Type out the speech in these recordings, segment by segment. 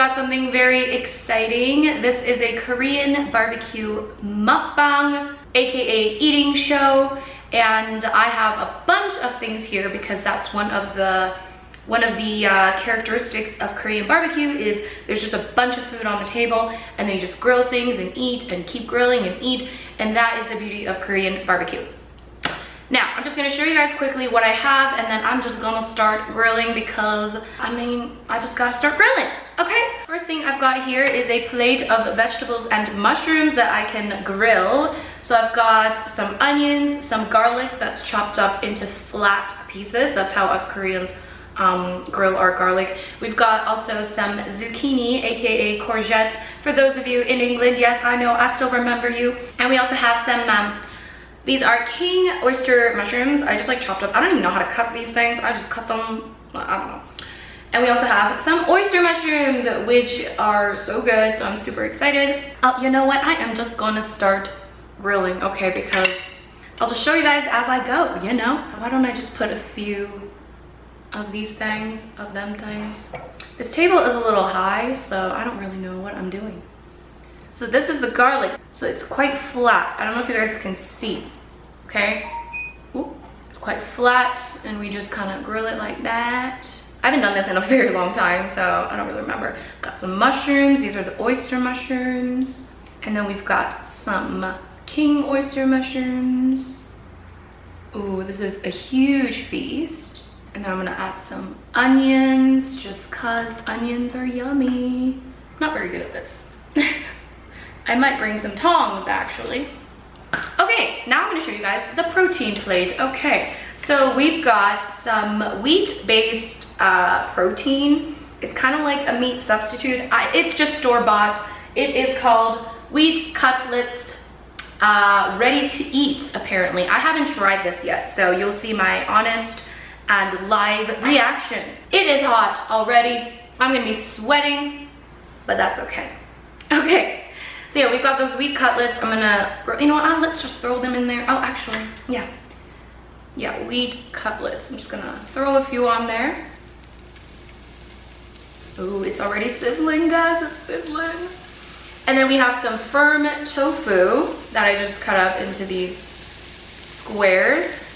got something very exciting. This is a Korean barbecue mukbang, aka eating show, and I have a bunch of things here because that's one of the characteristics of Korean barbecue is there's just a bunch of food on the table, and then you just grill things and eat and keep grilling and eat, and that is the beauty of Korean barbecue. Now, I'm just gonna show you guys quickly what I have, and then I'm just gonna start grilling because, I just gotta start grilling, okay? First thing I've got here is a plate of vegetables and mushrooms that I can grill. So I've got some onions, some garlic that's chopped up into flat pieces. That's how us Koreans grill our garlic. We've got also some zucchini, aka courgettes. For those of you in England, yes, I know, I still remember you. And we also have some, these are king oyster mushrooms. I just like chopped up. I don't even know how to cut these things. I just cut them, I don't know. And we also have some oyster mushrooms, which are so good, so I'm super excited. You know what, I am just gonna start grilling, okay, because I'll just show you guys as I go, you know? Why don't I just put a few of these things, of them things. This table is a little high, so I don't really know what I'm doing. So this is the garlic, so it's quite flat. I don't know if you guys can see, okay? Ooh, it's quite flat, and we just kind of grill it like that. I haven't done this in a very long time, so I don't really remember. Got some mushrooms, these are the oyster mushrooms. And then we've got some king oyster mushrooms. Ooh, this is a huge feast. And then I'm gonna add some onions, just cause onions are yummy. Not very good at this. I might bring some tongs, actually. Okay, now I'm gonna show you guys the protein plate. Okay, so we've got some wheat-based protein. It's kind of like a meat substitute. It's just store-bought. It is called wheat cutlets, ready to eat, apparently. I haven't tried this yet, so you'll see my honest and live reaction. It is hot already. I'm gonna be sweating, but that's okay. Okay, so yeah, we've got those wheat cutlets. I'm gonna, you know what, let's just throw them in there. Oh, actually, yeah, wheat cutlets. I'm just gonna throw a few on there. Ooh, it's already sizzling, guys, it's sizzling. And then we have some firm tofu that I just cut up into these squares.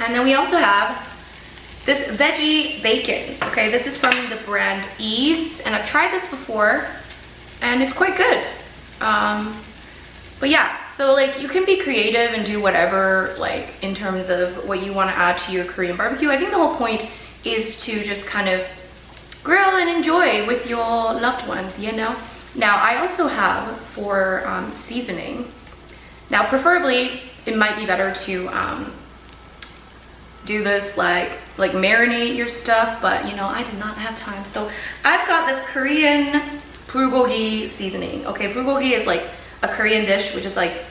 And then we also have this veggie bacon. Okay, this is from the brand Eves, and I've tried this before, and it's quite good. But yeah, so like you can be creative and do whatever, like in terms of what you want to add to your Korean barbecue. I think the whole point is to just kind of grill and enjoy with your loved ones, you know? Now, I also have for seasoning. Now, preferably, it might be better to do this like marinate your stuff, but you know, I did not have time. So I've got this Korean bulgogi seasoning. Okay, bulgogi is like a Korean dish, which is like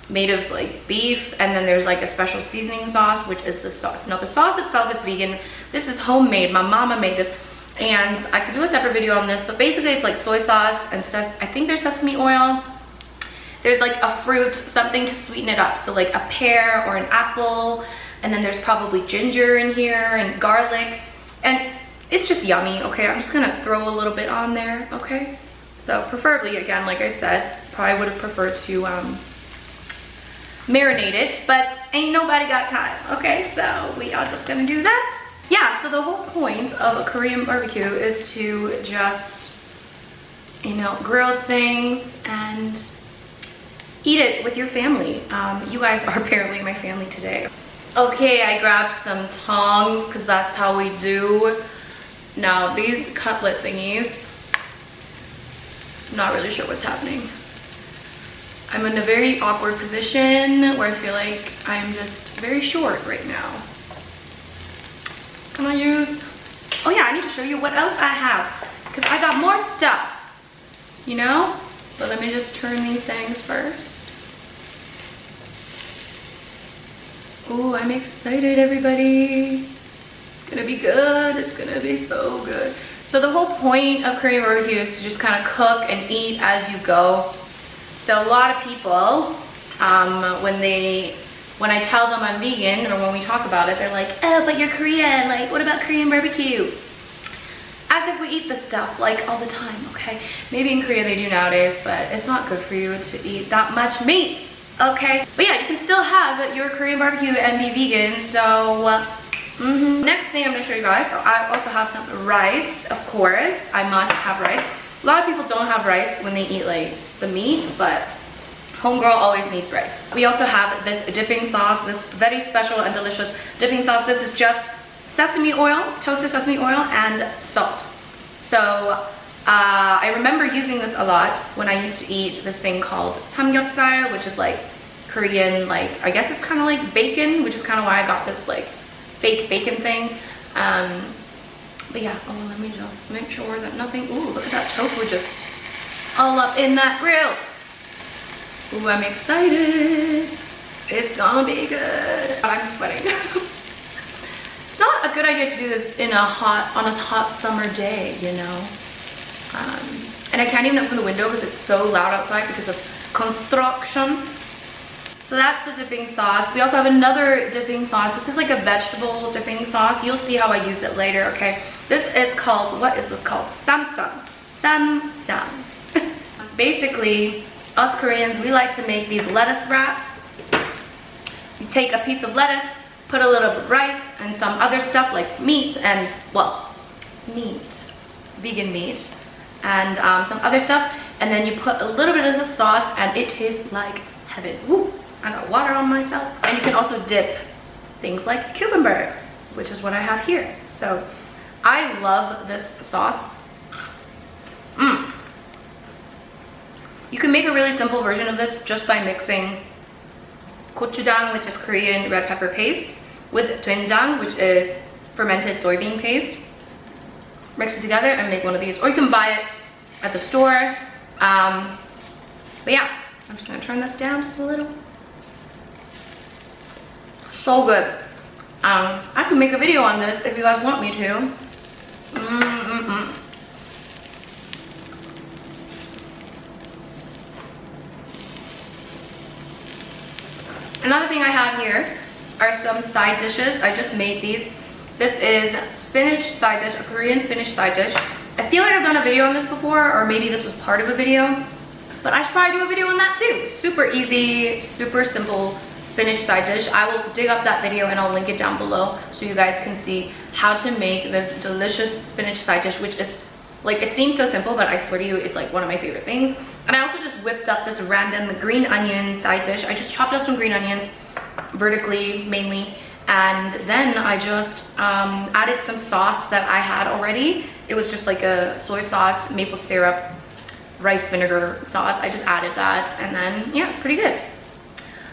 made of like beef, and then there's like a special seasoning sauce, which is the sauce. Now, the sauce itself is vegan. This is homemade. My mama made this. And I could do a separate video on this, but basically it's like soy sauce and I think there's sesame oil. There's like a fruit, something to sweeten it up. So like a pear or an apple, and then there's probably ginger in here and garlic. And it's just yummy, okay? I'm just gonna throw a little bit on there, okay? So preferably, again, like I said, probably would have preferred to marinate it, but ain't nobody got time, okay? So we are just gonna do that. Yeah, so the whole point of a Korean barbecue is to just, you know, grill things and eat it with your family. You guys are apparently my family today. Okay, I grabbed some tongs because that's how we do. Now, these cutlet thingies, I'm not really sure what's happening. I'm in a very awkward position where I feel like I'm just very short right now. Can I use? Oh yeah, I need to show you what else I have, because I got more stuff, you know? But let me just turn these things first. Oh, I'm excited, everybody. It's gonna be good. It's gonna be so good. So the whole point of Korean barbecue is to just kind of cook and eat as you go. So a lot of people, when I tell them I'm vegan, or when we talk about it, they're like, oh, but you're Korean, like what about Korean barbecue? as if we eat this stuff like all the time, okay? Maybe in Korea they do nowadays, but it's not good for you to eat that much meat, okay? But yeah, you can still have your Korean barbecue and be vegan, so next thing I'm gonna show you guys, I also have some rice, of course. I must have rice. A lot of people don't have rice when they eat like the meat, but homegirl always needs rice. We also have this dipping sauce, this very special and delicious dipping sauce. This is just sesame oil, toasted sesame oil, and salt. So I remember using this a lot when I used to eat this thing called samgyeopsal, which is like Korean, like I guess it's kind of like bacon, which is kind of why I got this like fake bacon thing. But yeah, oh, let me just make sure that nothing, ooh, look at that tofu just all up in that grill. Ooh, I'm excited. It's gonna be good. I'm sweating. It's not a good idea to do this in on a hot summer day, you know. And I can't even open the window because it's so loud outside because of construction. So that's the dipping sauce. We also have another dipping sauce. This is like a vegetable dipping sauce. You'll see how I use it later, okay? This is called, what is this called? Samjang. Samjang. Basically, us Koreans, we like to make these lettuce wraps. You take a piece of lettuce, put a little bit of rice and some other stuff like meat and, well, meat, vegan meat, and some other stuff, and then you put a little bit of the sauce and it tastes like heaven. Woo, I got water on myself. And you can also dip things like cucumber, which is what I have here. So I love this sauce. You can make a really simple version of this just by mixing gochujang, which is Korean red pepper paste, with doenjang, which is fermented soybean paste. Mix it together and make one of these, or you can buy it at the store. But yeah, I'm just gonna turn this down just a little. So good. I could make a video on this if you guys want me to. Another thing I have here are some side dishes. I just made these. This is spinach side dish, a Korean spinach side dish. I feel like I've done a video on this before, or maybe this was part of a video, but I should probably do a video on that too. Super easy, super simple spinach side dish. I will dig up that video and I'll link it down below so you guys can see how to make this delicious spinach side dish, which is like, it seems so simple, but I swear to you, it's like one of my favorite things. And I also just whipped up this random green onion side dish. I just chopped up some green onions vertically mainly, and then I just added some sauce that I had already. It was just like a soy sauce, maple syrup, rice vinegar sauce. I just added that, and then yeah, it's pretty good.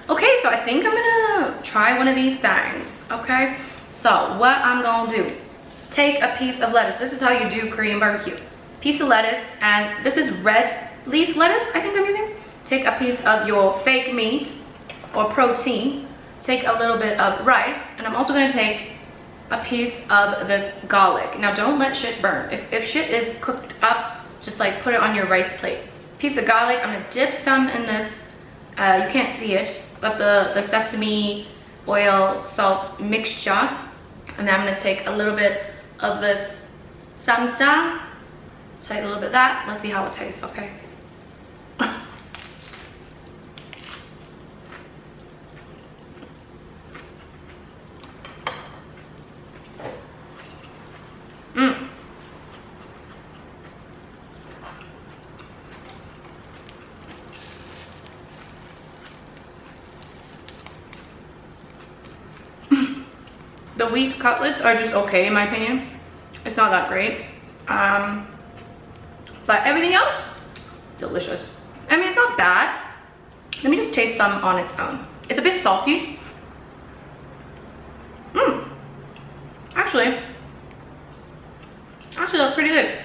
Okay, so I think I'm gonna try one of these things. Okay, so what I'm gonna do, take a piece of lettuce. This is how you do Korean barbecue. Piece of lettuce, and this is red leaf lettuce I think I'm using. Take a piece of your fake meat or protein. Take a little bit of rice, and I'm also gonna take a piece of this garlic. Now don't let shit burn. If shit is cooked up, just like put it on your rice plate. Piece of garlic, I'm gonna dip some in this, you can't see it, but the sesame oil salt mixture. And then I'm gonna take a little bit of this samjang. Take a little bit of that, let's see how it tastes, okay? The wheat cutlets are just okay in my opinion. It's not that great. But everything else, delicious. I mean, it's not bad. Let me just taste some on its own. It's a bit salty. Actually, that's pretty good.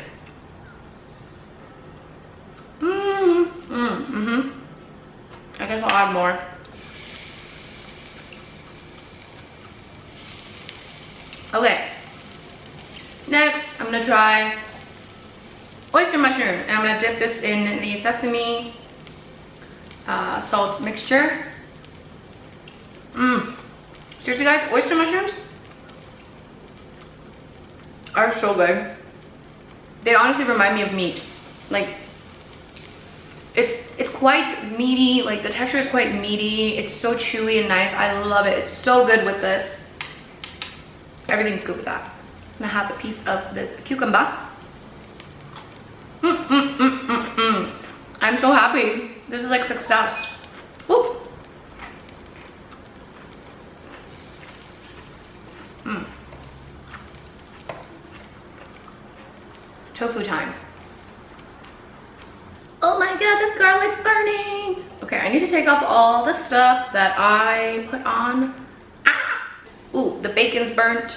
I guess I'll add more. Okay, next I'm gonna try oyster mushroom, and I'm gonna dip this in the sesame salt mixture. Seriously guys, oyster mushrooms are so good. They honestly remind me of meat. Like, it's quite meaty. Like, the texture is quite meaty. It's so chewy and nice. I love it. It's so good with this. Everything's good with that. I'm gonna have a piece of this cucumber. I'm so happy. This is like success. Woo. Tofu time. Oh my god, this garlic's burning. Okay, I need to take off all the stuff that I put on. Ah! Ooh, the bacon's burnt.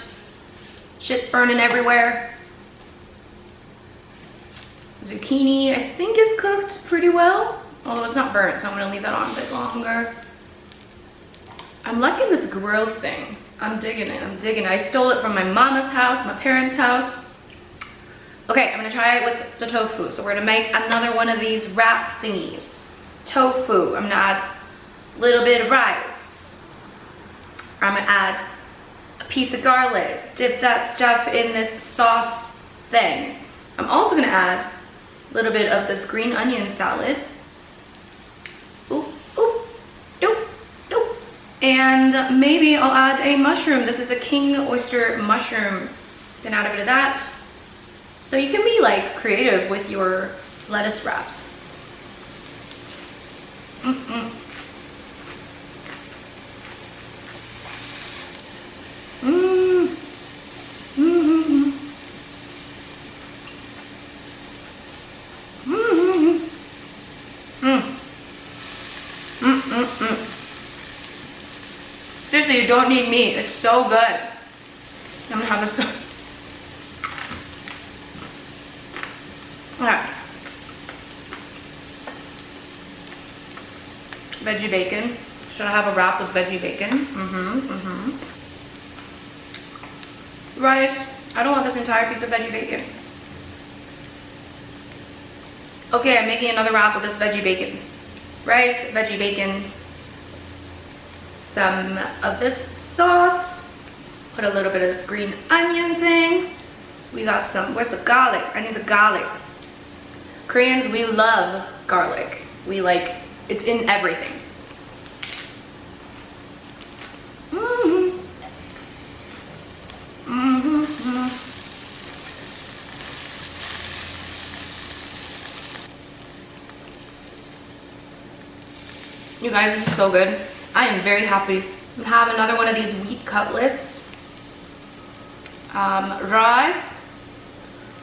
Shit's burning everywhere. Zucchini, I think, is cooked pretty well. Although it's not burnt, so I'm gonna leave that on a bit longer. I'm liking this grill thing. I'm digging it, I'm digging it. I stole it from my mama's house, my parents' house. Okay, I'm gonna try it with the tofu. So we're gonna make another one of these wrap thingies. Tofu, I'm gonna add a little bit of rice. I'm gonna add a piece of garlic. Dip that stuff in this sauce thing. I'm also gonna add a little bit of this green onion salad. Ooh, ooh, doop, doop. And maybe I'll add a mushroom. This is a king oyster mushroom. Gonna add a bit of that. So you can be like creative with your lettuce wraps. Seriously, you don't need meat. It's so good. I'm gonna have this. Okay. Veggie bacon. Should I have a wrap with veggie bacon? Rice. I don't want this entire piece of veggie bacon. Okay, I'm making another wrap with this veggie bacon. Rice, veggie bacon, some of this sauce, put a little bit of this green onion thing. We got some, where's the garlic? I need the garlic. Koreans, we love garlic. We like, it's in everything. You guys, this is so good. I am very happy. We have another one of these wheat cutlets. Rice.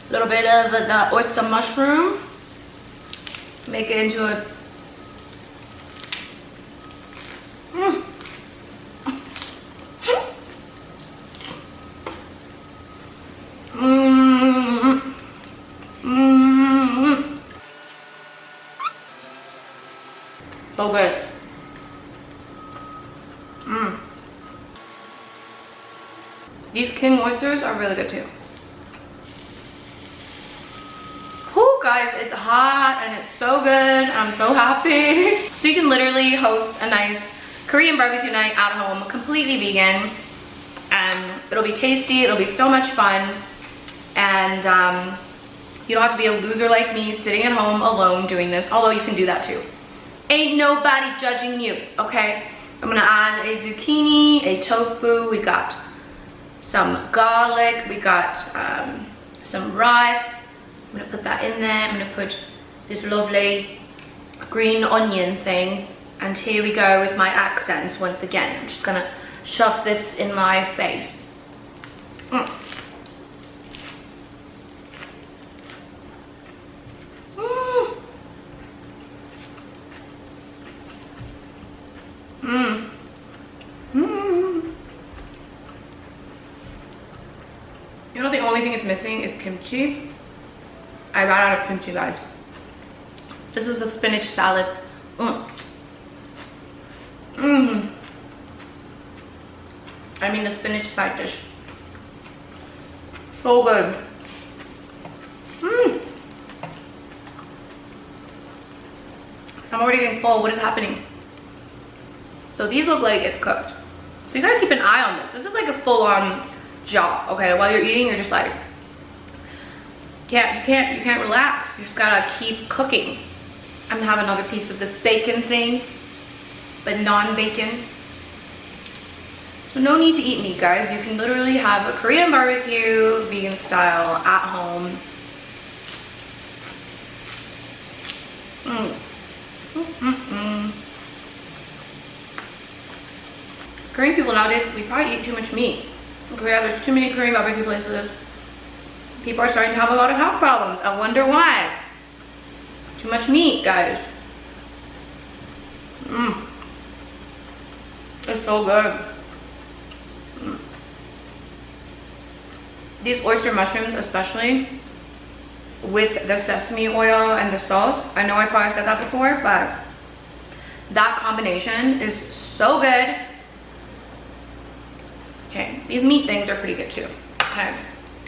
A little bit of the oyster mushroom. Make it into a... So good. These king oysters are really good too. Whew, guys, it's hot and it's so good. I'm so happy. So you can literally host a nice Korean barbecue night at home, completely vegan. It'll be tasty, it'll be so much fun. And you don't have to be a loser like me sitting at home alone doing this, although you can do that too. Ain't nobody judging you, okay? I'm gonna add a zucchini, a tofu, we got some garlic, we got some rice. I'm gonna put that in there. I'm gonna put this lovely green onion thing. And here we go with my accents once again. I'm just gonna shove this in my face. You know, the only thing it's missing is kimchi. I ran out of kimchi, guys. This is the spinach salad. I mean the spinach side dish. So good. So I'm already getting full. What is happening? So these look like it's cooked. So you gotta keep an eye on this. This is like a full-on job, okay? While you're eating, you're just like, You can't relax. You just gotta keep cooking. I'm gonna have another piece of this bacon thing, but non-bacon. So no need to eat meat, guys. You can literally have a Korean barbecue, vegan style, at home. Korean people nowadays, we probably eat too much meat. In Korea, there's too many Korean barbecue places. People are starting to have a lot of health problems. I wonder why. Too much meat, guys. It's so good. These oyster mushrooms, especially with the sesame oil and the salt. I know I probably said that before, but that combination is so good. Okay, these meat things are pretty good too. Okay,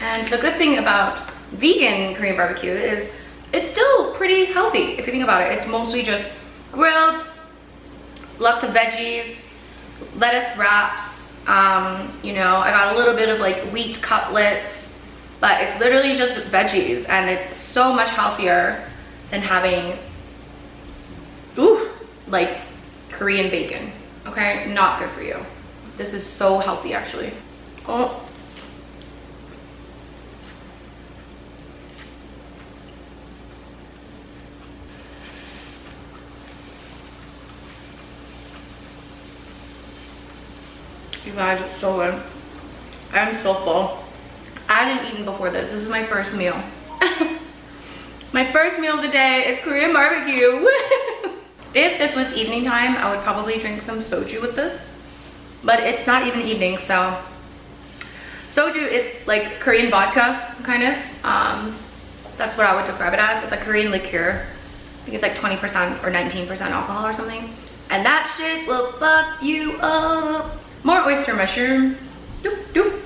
and the good thing about vegan Korean barbecue is it's still pretty healthy if you think about it. It's mostly just grilled, lots of veggies, lettuce wraps. You know, I got a little bit of like wheat cutlets, but it's literally just veggies, and it's so much healthier than having like Korean bacon. Okay, not good for you. This is so healthy, actually. Oh. You guys, it's so good. I'm so full. I hadn't eaten before this. This is my first meal. My first meal of the day is Korean barbecue. If this was evening time, I would probably drink some soju with this. But it's not even evening, so. Soju is like Korean vodka, kind of. That's what I would describe it as. It's a Korean liqueur. I think it's like 20% or 19% alcohol or something. And that shit will fuck you up. More oyster mushroom. Doop, doop.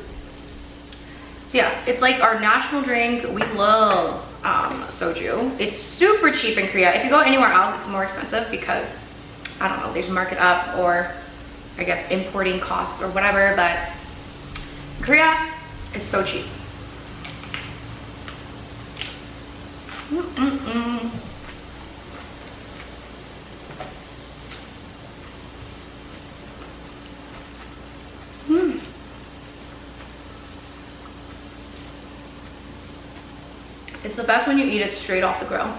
So yeah, it's like our national drink. We love soju. It's super cheap in Korea. If you go anywhere else, it's more expensive because, I don't know, they just mark it up, or I guess importing costs or whatever, but Korea is so cheap. It's the best when you eat it straight off the grill.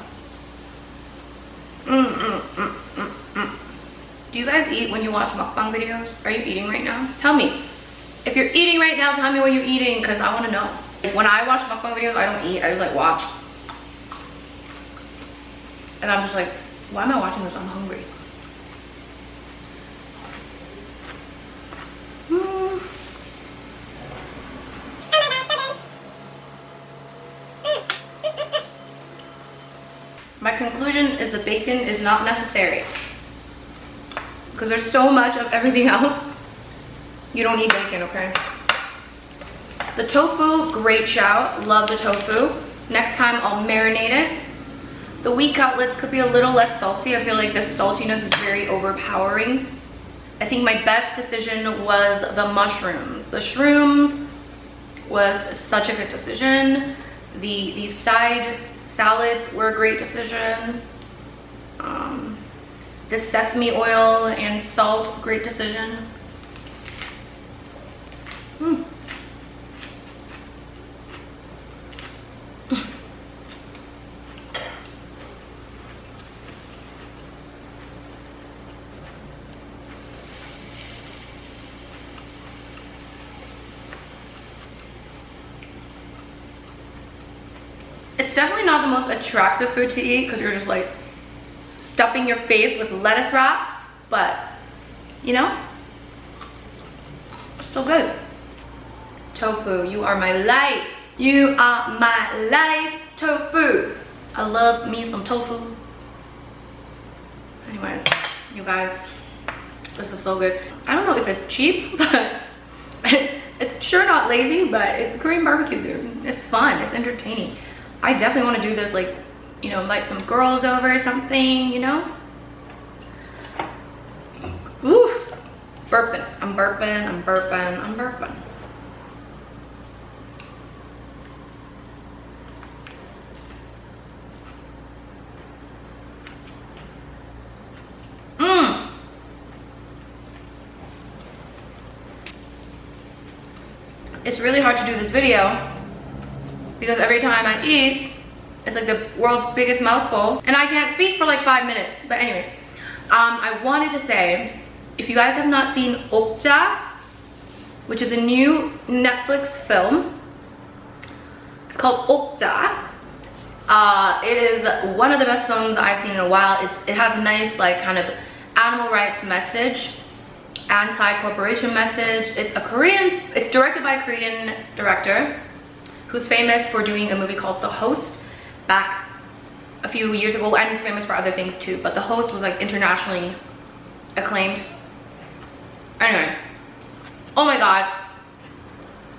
Do you guys eat when you watch mukbang videos? Are you eating right now? Tell me. If you're eating right now, tell me what you're eating, because I want to know. Like, when I watch mukbang videos, I don't eat. I just like watch. And I'm just like, why am I watching this? I'm hungry. My conclusion is the bacon is not necessary. Because there's so much of everything else. You don't need bacon, okay? The tofu, great shout. Love the tofu. Next time I'll marinate it. The wheat cutlets could be a little less salty. I feel like the saltiness is very overpowering. I think my best decision was the mushrooms. The shrooms was such a good decision. The side salads were a great decision. The sesame oil and salt, great decision. It's definitely not the most attractive food to eat because you're just like stuffing your face with lettuce wraps, but you know, still good. Tofu, you are my life. You are my life, tofu. I love me some tofu. Anyways, you guys, this is so good. I don't know if it's cheap, but it's sure not lazy, but it's Korean barbecue, dude. It's fun, it's entertaining. I definitely want to do this, like, you know, like some girls over or something, you know? Ooh, burping. I'm burping, I'm burping, I'm burping. it's really hard to do this video because every time I eat, it's like the world's biggest mouthful and I can't speak for like 5 minutes. But anyway, I wanted to say, if you guys have not seen Okja, which is a new Netflix film, it's called Okja. It is one of the best films I've seen in a while. It has a nice like kind of animal rights message, anti-corporation message. It's directed by a Korean director who's famous for doing a movie called The Host back a few years ago, and he's famous for other things too, but The Host was like internationally acclaimed. Anyway, oh my god,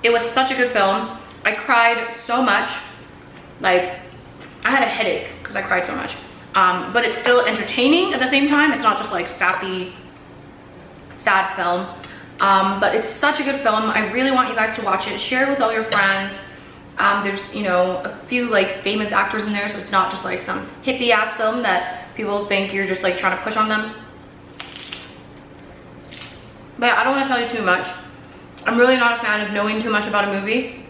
it was such a good film. I cried so much, like I had a headache because I cried so much, but it's still entertaining at the same time. It's not just like sappy, sad film, but it's such a good film. I really want you guys to watch it. Share it with all your friends. There's, you know, a few like famous actors in there, so it's not just like some hippie ass film that people think you're just like trying to push on them. But I don't want to tell you too much. I'm really not a fan of knowing too much about a movie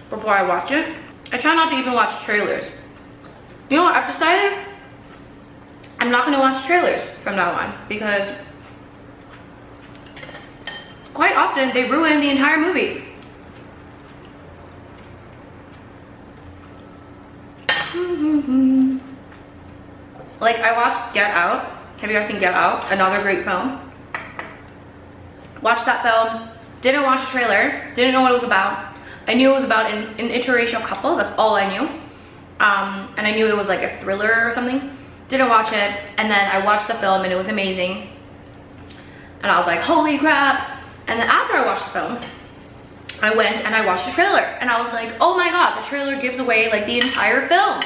before I watch it. I try not to even watch trailers. You know what, I've decided I'm not going to watch trailers from now on because quite often they ruin the entire movie. Like I watched Get Out. Have you guys seen Get Out? Another great film. Watched that film, didn't watch the trailer, didn't know what it was about. I knew it was about an interracial couple, that's all I knew. And I knew it was like a thriller or something. Didn't watch it, and then I watched the film and it was amazing. And I was like, holy crap. And then after I watched the film, I went and I watched the trailer. And I was like, oh my god, the trailer gives away like the entire film.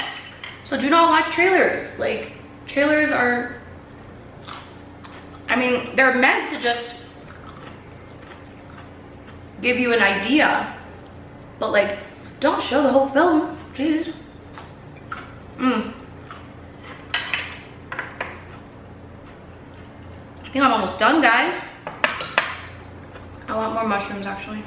So do not watch trailers. Like, trailers are, I mean, they're meant to just give you an idea, but like, don't show the whole film, jeez. I think I'm almost done, guys. I want more mushrooms, actually.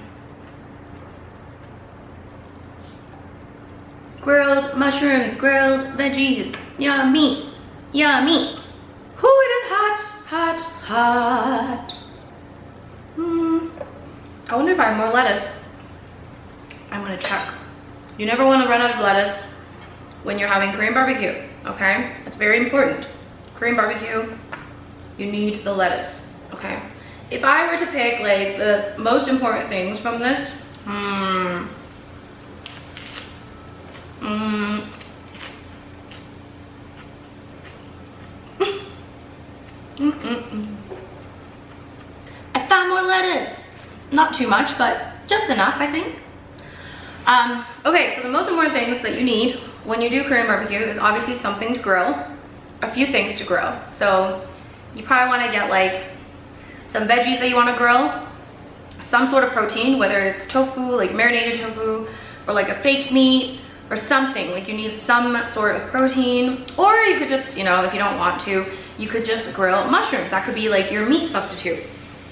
Grilled mushrooms, grilled veggies, yummy, yummy. Whoo, it is hot, hot, hot. I wonder if I have more lettuce. I'm gonna check. You never want to run out of lettuce when you're having Korean barbecue, okay? It's very important. Korean barbecue, you need the lettuce, okay? If I were to pick like the most important things from this, I found more lettuce. Not too much, but just enough, I think. Okay, so the most important things that you need when you do Korean barbecue is obviously something to grill, a few things to grill. So you probably want to get like some veggies that you want to grill, some sort of protein, whether it's tofu, like marinated tofu, or like a fake meat or something. Like you need some sort of protein, or you could just, you know, if you don't want to, you could just grill mushrooms. That could be like your meat substitute.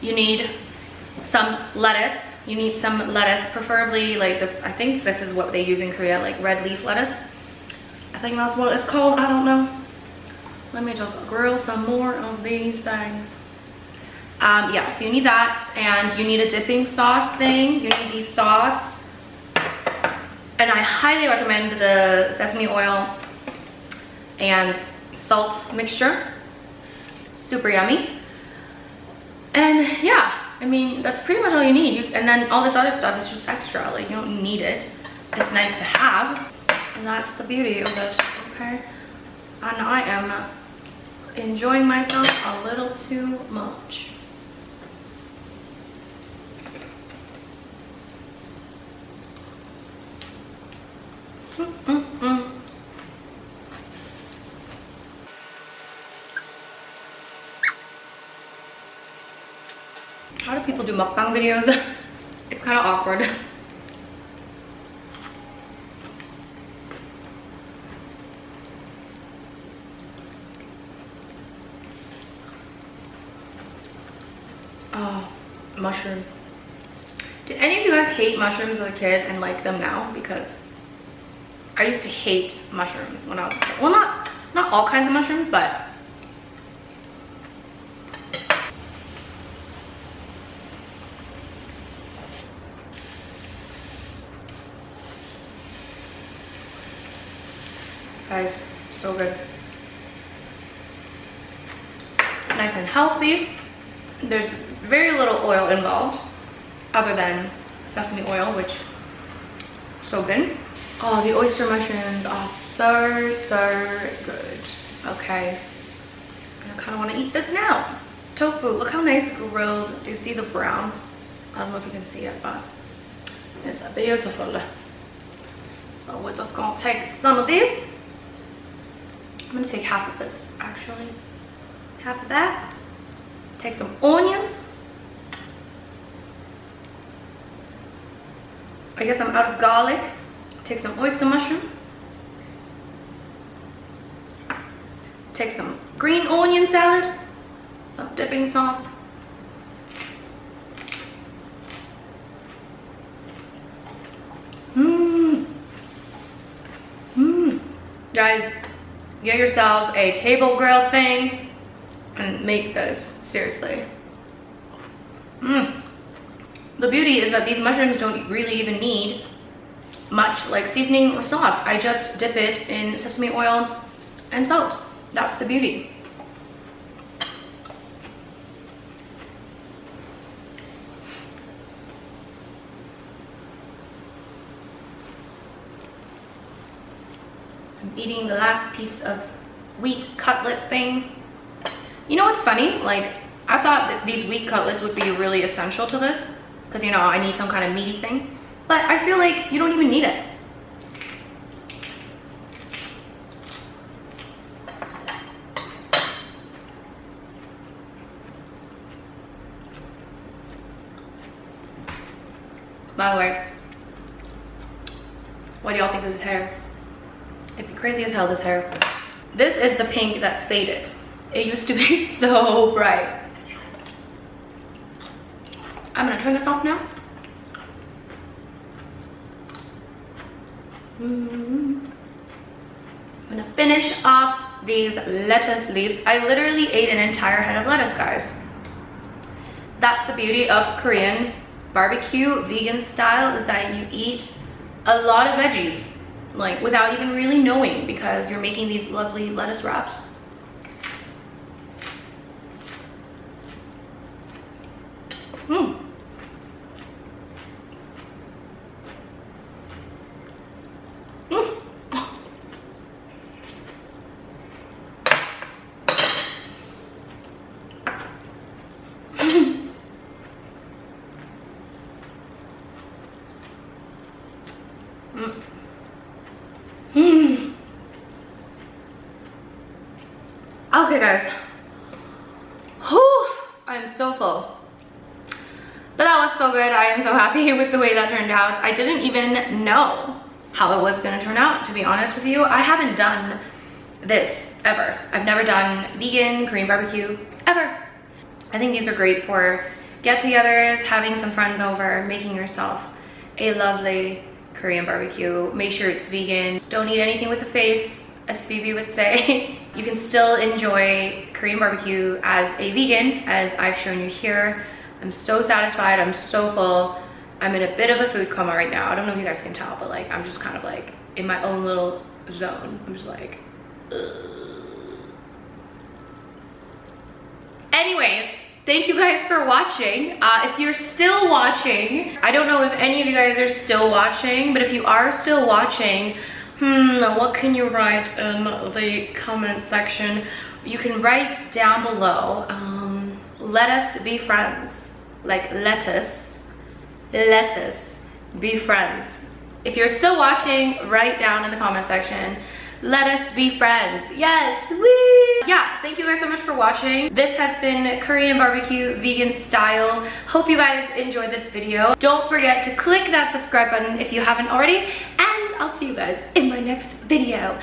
You need some lettuce. You need some lettuce, preferably like this. I think this is what they use in Korea, like red leaf lettuce. I think that's what it's called. I don't know. Let me just grill some more of these things. Yeah, so you need that, and you need a dipping sauce thing. You need the sauce, and I highly recommend the sesame oil and salt mixture. Super yummy. And yeah, I mean, that's pretty much all you need. And then all this other stuff is just extra. Like, you don't need it. It's nice to have. And that's the beauty of it, okay? And I am enjoying myself a little too much. How do people do mukbang videos? It's kind of awkward. Oh, mushrooms. Did any of you guys hate mushrooms as a kid and like them now? Because I used to hate mushrooms when I was a kid. Well, not all kinds of mushrooms, but guys, so good. Nice and healthy. There's very little oil involved other than sesame oil, which so good. Oh, the oyster mushrooms are so good. Okay, I kind of want to eat this now. Tofu, look how nice grilled. Do you see the brown? I don't know if you can see it, but it's beautiful. So we're just gonna take some of this. I'm gonna take half of this, actually. Half of that. Take some onions. I guess I'm out of garlic. Take some oyster mushroom. Take some green onion salad. Some dipping sauce. Guys, get yourself a table grill thing and make this, seriously. The beauty is that these mushrooms don't really even need much like seasoning or sauce. I just dip it in sesame oil and salt. That's the beauty. I'm eating the last piece of wheat cutlet thing. You know what's funny? Like, I thought that these wheat cutlets would be really essential to this because, you know, I need some kind of meaty thing. But I feel like you don't even need it. By the way, what do y'all think of this hair? It'd be crazy as hell, this hair. This is the pink that's faded. It used to be so bright. I'm gonna turn this off now. I'm gonna finish off these lettuce leaves. I literally ate an entire head of lettuce, guys. That's the beauty of Korean barbecue vegan style, is that you eat a lot of veggies, like without even really knowing, because you're making these lovely lettuce wraps. Okay, guys. Whew, I'm so full. But that was so good. I am so happy with the way that turned out. I didn't even know how it was gonna turn out, to be honest with you. I haven't done this ever. I've never done vegan Korean barbecue ever. I think these are great for get-togethers, having some friends over, making yourself a lovely Korean barbecue. Make sure it's vegan. Don't eat anything with a face, as Phoebe would say. You can still enjoy Korean barbecue as a vegan, as I've shown you here. I'm so satisfied. I'm so full. I'm in a bit of a food coma right now. I don't know if you guys can tell, but like I'm just kind of like in my own little zone. I'm just like, ugh. Anyways, thank you guys for watching. If you're still watching, I don't know if any of you guys are still watching, but if you are still watching, what can you write in the comment section? You can write down below, let us be friends. Like lettuce, be friends. If you're still watching, write down in the comment section, let us be friends. Yes, woo! Yeah, thank you guys so much for watching. This has been Korean barbecue vegan style. Hope you guys enjoyed this video. Don't forget to click that subscribe button if you haven't already, and I'll see you guys in my next video.